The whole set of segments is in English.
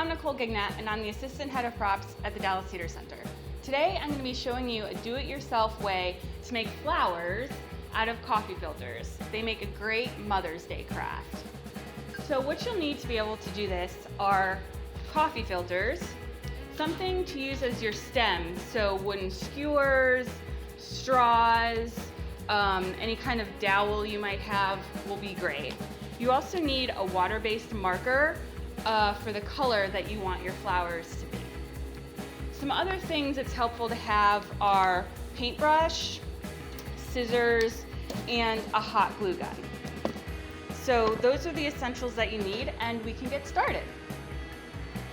I'm Nicole Gaignat, and I'm the Assistant Head of Props at the Dallas Theater Center. Today I'm going to be showing you a do-it-yourself way to make flowers out of coffee filters. They make a great Mother's Day craft. So what you'll need to be able to do this are coffee filters, something to use as your stems, so wooden skewers, straws, any kind of dowel you might have will be great. You also need a water-based marker for the color that you want your flowers to be. Some other things it's helpful to have are paintbrush, scissors, and a hot glue gun. So those are the essentials that you need, and we can get started.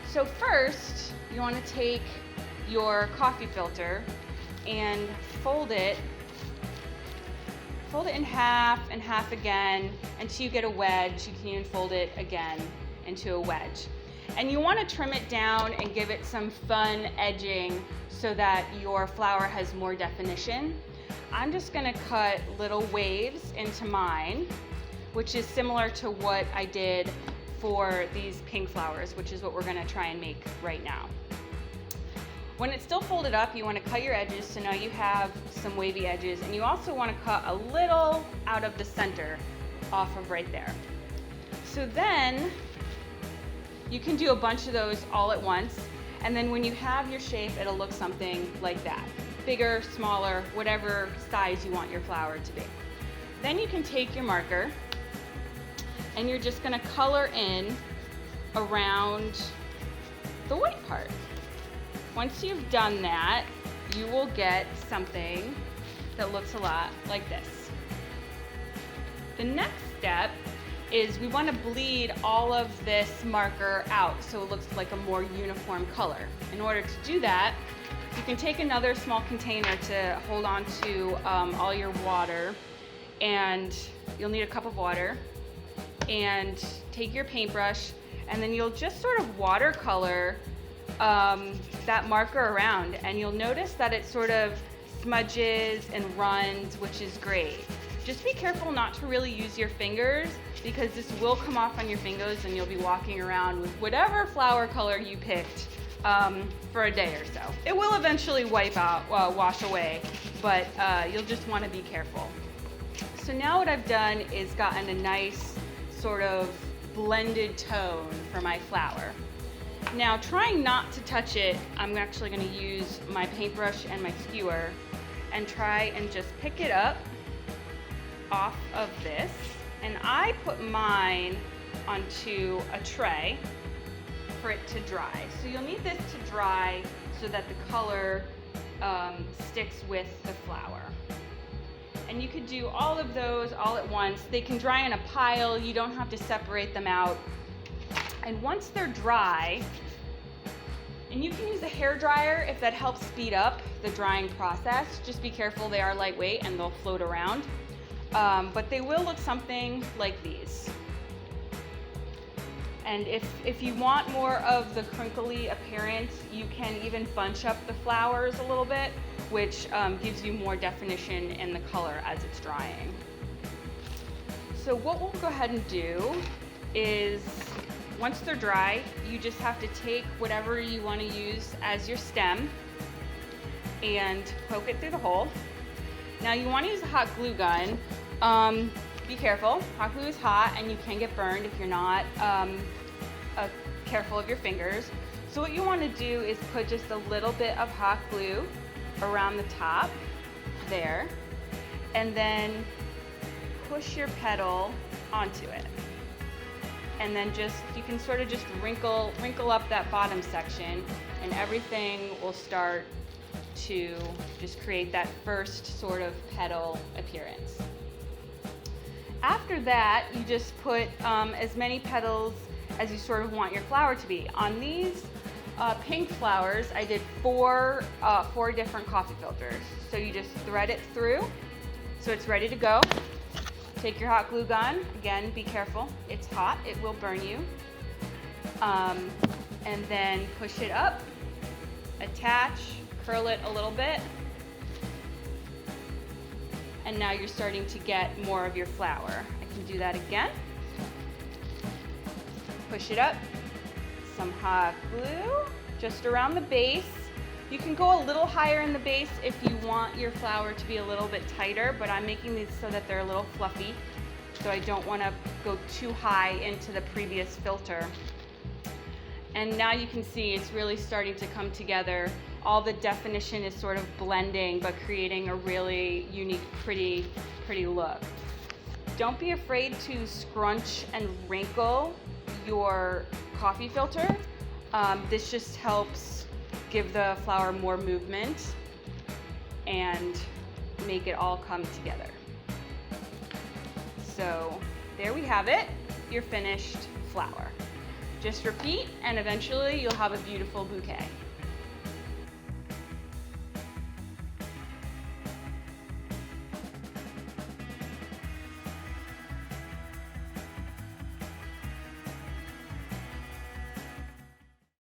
So first, you want to take your coffee filter and fold it in half and half again until you get a wedge. You can even fold it again into a wedge. And you want to trim it down and give it some fun edging so that your flower has more definition. I'm just going to cut little waves into mine, which is similar to what I did for these pink flowers, which is what we're going to try and make right now. When it's still folded up, you want to cut your edges so now you have some wavy edges, and you also want to cut a little out of the center off of right there. So then you can do a bunch of those all at once, and then when you have your shape, it'll look something like that. Bigger, smaller, whatever size you want your flower to be. Then you can take your marker and you're just going to color in around the white part. Once you've done that, you will get something that looks a lot like this. The next step is we want to bleed all of this marker out so it looks like a more uniform color. In order to do that, you can take another small container to hold on to all your water, and you'll need a cup of water, and take your paintbrush, and then you'll just sort of watercolor that marker around, and you'll notice that it sort of smudges and runs, which is great. Just be careful not to really use your fingers, because this will come off on your fingers and you'll be walking around with whatever flower color you picked for a day or so. It will eventually wash away, but you'll just want to be careful. So now what I've done is gotten a nice sort of blended tone for my flower. Now, trying not to touch it, I'm actually going to use my paintbrush and my skewer and try and just pick it up off of this. And I put mine onto a tray for it to dry. So you'll need this to dry so that the color sticks with the flower. And you could do all of those all at once. They can dry in a pile. You don't have to separate them out. And once they're dry, and you can use a hair dryer if that helps speed up the drying process. Just be careful, they are lightweight and they'll float around. But they will look something like these. And if you want more of the crinkly appearance, you can even bunch up the flowers a little bit, which gives you more definition in the color as it's drying. So what we'll go ahead and do is, once they're dry, you just have to take whatever you want to use as your stem and poke it through the hole. Now you want to use a hot glue gun. Be careful, hot glue is hot and you can get burned if you're not careful of your fingers. So what you want to do is put just a little bit of hot glue around the top there, and then push your petal onto it. And then you can sort of just wrinkle up that bottom section, and everything will start to just create that first sort of petal appearance. After that, you just put as many petals as you sort of want your flower to be. On these pink flowers, I did four different coffee filters. So you just thread it through so it's ready to go. Take your hot glue gun. Again, be careful. It's hot. It will burn you. And then push it up, attach, curl it a little bit, and now you're starting to get more of your flower. I can do that again. Push it up, some hot glue just around the base. You can go a little higher in the base if you want your flour to be a little bit tighter, but I'm making these so that they're a little fluffy. So I don't want to go too high into the previous filter. And now you can see it's really starting to come together. All the definition is sort of blending, but creating a really unique, pretty look. Don't be afraid to scrunch and wrinkle your coffee filter. This just helps give the flour more movement and make it all come together. So there we have it, your finished flour. Just repeat and eventually you'll have a beautiful bouquet.